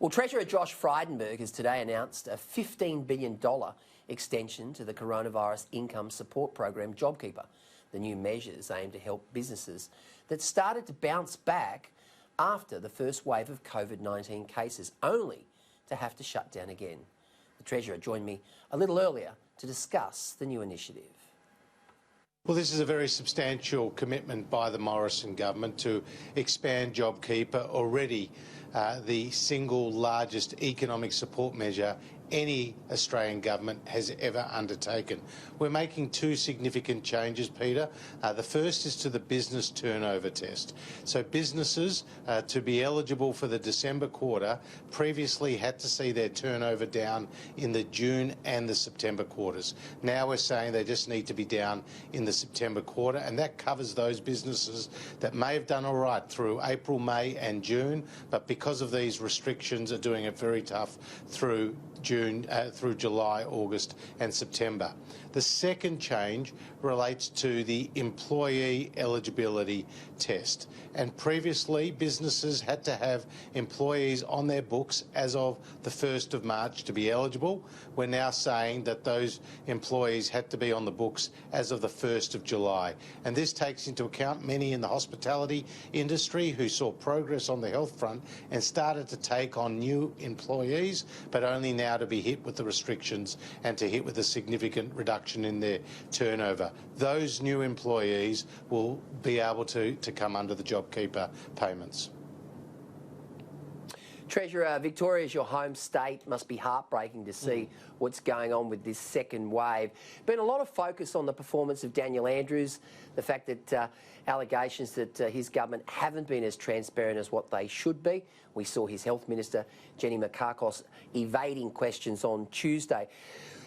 Well, Treasurer Josh Frydenberg has today announced a $15 billion extension to the coronavirus income support program JobKeeper. The new measures aim to help businesses that started to bounce back after the first wave of COVID-19 cases, only to have to shut down again. The Treasurer joined me a little earlier to discuss the new initiative. Well, this is a very substantial commitment by the Morrison government to expand JobKeeper, already the single largest economic support measure any Australian government has ever undertaken. We're making two significant changes, Peter. The first is to the business turnover test. So businesses, to be eligible for the December quarter, previously had to see their turnover down in the June and the September quarters. Now we're saying they just need to be down in the September quarter, and that covers those businesses that may have done all right through April, May and June, but because of these restrictions are doing it very tough through through July, August and September. The second change relates to the employee eligibility test. And previously, businesses had to have employees on their books as of the 1st of March to be eligible. We're now saying that those employees had to be on the books as of the 1st of July. And this takes into account many in the hospitality industry who saw progress on the health front and started to take on new employees, but only now to be hit with the restrictions and to hit with a significant reduction in their turnover. Those new employees will be able to come under the JobKeeper payments. Treasurer, Victoria is your home state. Must be heartbreaking to see what's going on with this second wave. Been a lot of focus on the performance of Daniel Andrews, the fact that allegations that his government haven't been as transparent as what they should be. We saw his Health Minister, Jenny Mikakos, evading questions on Tuesday.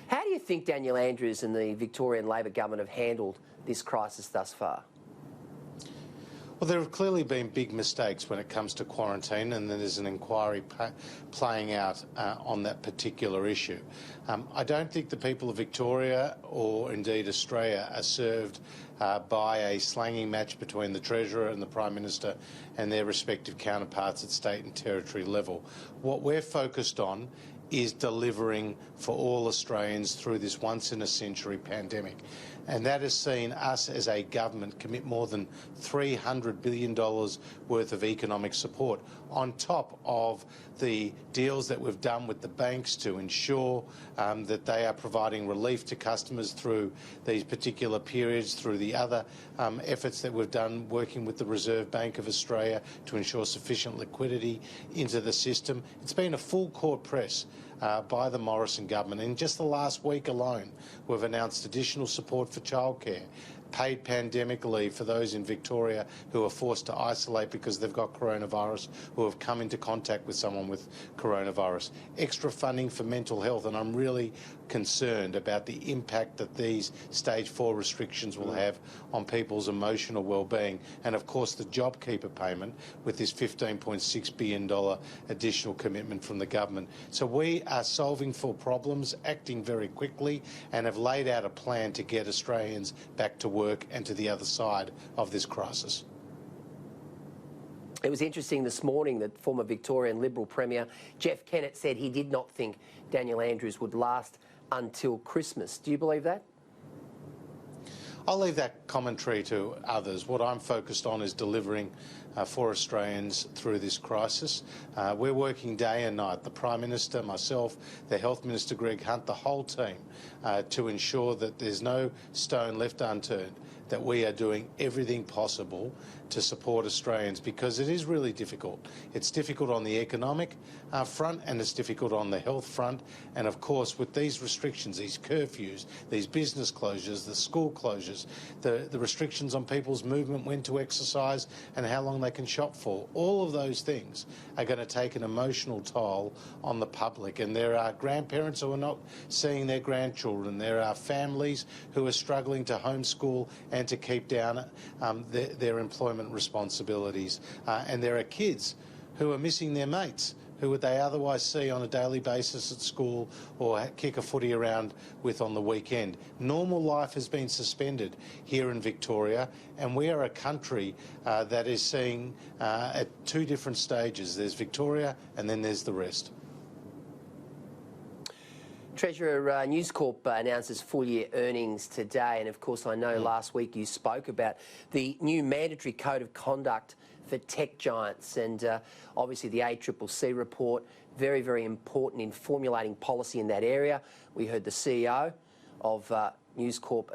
How do you think Daniel Andrews and the Victorian Labor government have handled this crisis thus far? Well, there have clearly been big mistakes when it comes to quarantine, and there's an inquiry playing out on that particular issue. I don't think the people of Victoria or indeed Australia are served by a slanging match between the Treasurer and the Prime Minister and their respective counterparts at state and territory level. What we're focused on is delivering for all Australians through this once-in-a-century pandemic. And that has seen us as a government commit more than $300 billion worth of economic support, on top of the deals that we've done with the banks to ensure that they are providing relief to customers through these particular periods, through the other efforts that we've done working with the Reserve Bank of Australia to ensure sufficient liquidity into the system. It's been a full court press by the Morrison government. In just the last week alone, we've announced additional support for childcare, paid pandemic leave for those in Victoria who are forced to isolate because they've got coronavirus, who have come into contact with someone with coronavirus, extra funding for mental health, and I'm really concerned about the impact that these stage 4 restrictions will have on people's emotional well-being, and of course the JobKeeper payment with this $15.6 billion additional commitment from the government. So we are solving for problems, acting very quickly, and have laid out a plan to get Australians back to work and to the other side of this crisis. It was interesting this morning that former Victorian Liberal Premier Jeff Kennett said he did not think Daniel Andrews would last until Christmas. Do you believe that? I'll leave that commentary to others. What I'm focused on is delivering for Australians through this crisis. We're working day and night, the Prime Minister, myself, the Health Minister Greg Hunt, the whole team, to ensure that there's no stone left unturned, that we are doing everything possible to support Australians, because it is really difficult. It's difficult on the economic front, and it's difficult on the health front. And of course, with these restrictions, these curfews, these business closures, the school closures, the restrictions on people's movement, when to exercise and how long they can shop for, all of those things are going to take an emotional toll on the public. And there are grandparents who are not seeing their grandchildren. There are families who are struggling to homeschool and to keep down their employment responsibilities. And there are kids who are missing their mates, who would they otherwise see on a daily basis at school or kick a footy around with on the weekend. Normal life has been suspended here in Victoria, and we are a country that is seeing at two different stages. There's Victoria and then there's the rest. Treasurer, News Corp announces full-year earnings today, and of course I know last week you spoke about the new mandatory code of conduct for tech giants, and obviously the ACCC report, very, very important in formulating policy in that area. We heard the CEO of News Corp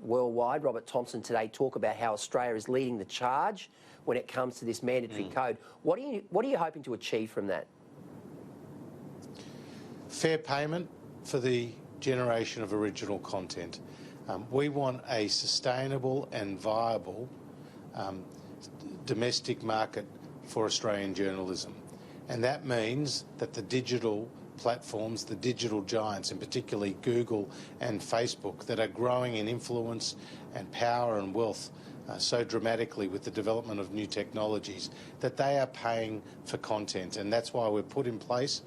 worldwide, Robert Thompson, today talk about how Australia is leading the charge when it comes to this mandatory code. What are you hoping to achieve from that? Fair payment for the generation of original content. We want a sustainable and viable domestic market for Australian journalism. And that means that the digital platforms, the digital giants, and particularly Google and Facebook, that are growing in influence and power and wealth so dramatically with the development of new technologies, that they are paying for content. And that's why we've put in place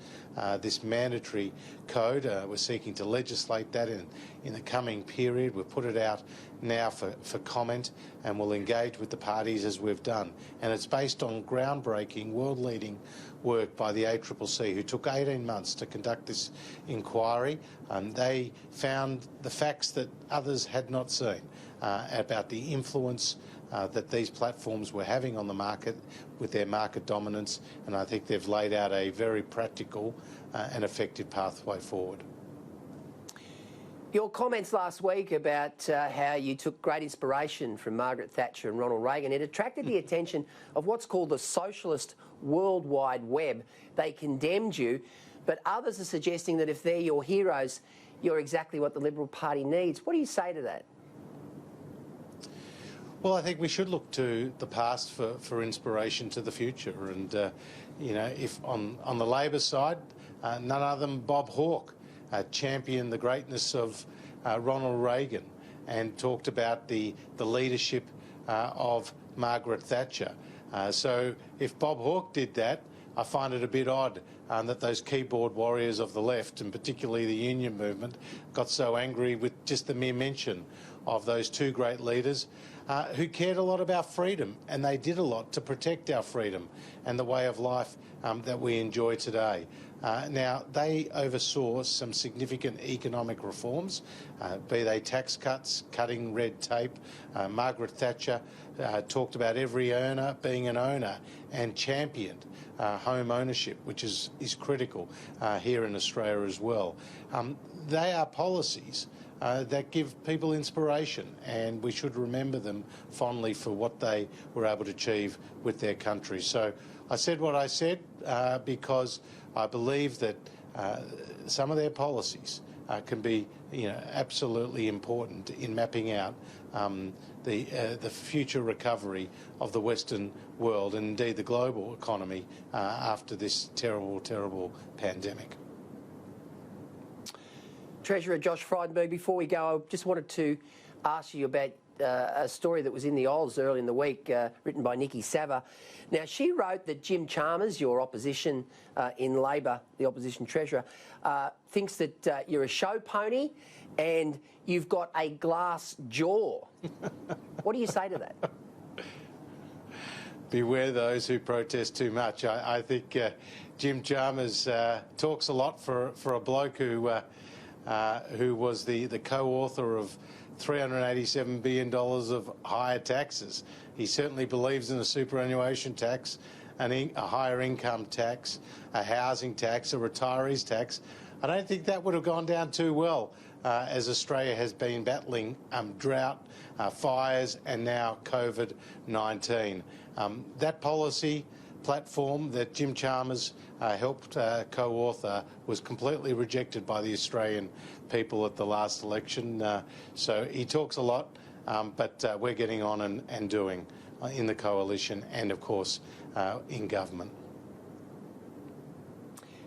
this mandatory code. We're seeking to legislate that in the coming period. We've put it out now for comment, and we'll engage with the parties as we've done. And it's based on groundbreaking, world-leading work by the ACCC, who took 18 months to conduct this inquiry. They found the facts that others had not seen about the influence that these platforms were having on the market with their market dominance, and I think they've laid out a very practical and effective pathway forward. Your comments last week about how you took great inspiration from Margaret Thatcher and Ronald Reagan, it attracted the attention of what's called the socialist World Wide Web. They condemned you, but others are suggesting that if they're your heroes, you're exactly what the Liberal Party needs. What do you say to that? Well, I think we should look to the past for inspiration to the future. And, you know, if on the Labor side, none other than Bob Hawke championed the greatness of Ronald Reagan and talked about the leadership of Margaret Thatcher. So if Bob Hawke did that, I find it a bit odd that those keyboard warriors of the left, and particularly the union movement, got so angry with just the mere mention of those two great leaders who cared a lot about freedom, and they did a lot to protect our freedom and the way of life that we enjoy today. Now, they oversaw some significant economic reforms, be they tax cuts, cutting red tape. Margaret Thatcher talked about every earner being an owner and championed home ownership, which is critical here in Australia as well. They are policies that give people inspiration, and we should remember them fondly for what they were able to achieve with their country. So I said what I said because I believe that some of their policies can be, you know, absolutely important in mapping out the future recovery of the Western world and indeed the global economy after this terrible, terrible pandemic. Treasurer Josh Frydenberg, before we go, I just wanted to ask you about a story that was in the Oz early in the week, written by Nikki Sava. Now, she wrote that Jim Chalmers, your opposition in Labor, the opposition treasurer, thinks that you're a show pony and you've got a glass jaw. What do you say to that? Beware those who protest too much. I think Jim Chalmers talks a lot for a bloke who was the co-author of $387 billion of higher taxes. He certainly believes in a superannuation tax, a higher income tax, a housing tax, a retirees tax. I don't think that would have gone down too well as Australia has been battling drought, fires and now COVID-19. That policy platform that Jim Chalmers helped co-author was completely rejected by the Australian people at the last election. So he talks a lot, but we're getting on and doing in the coalition and, of course, in government.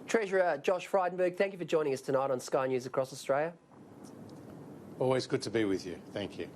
Treasurer Josh Frydenberg, thank you for joining us tonight on Sky News Across Australia. Always good to be with you. Thank you.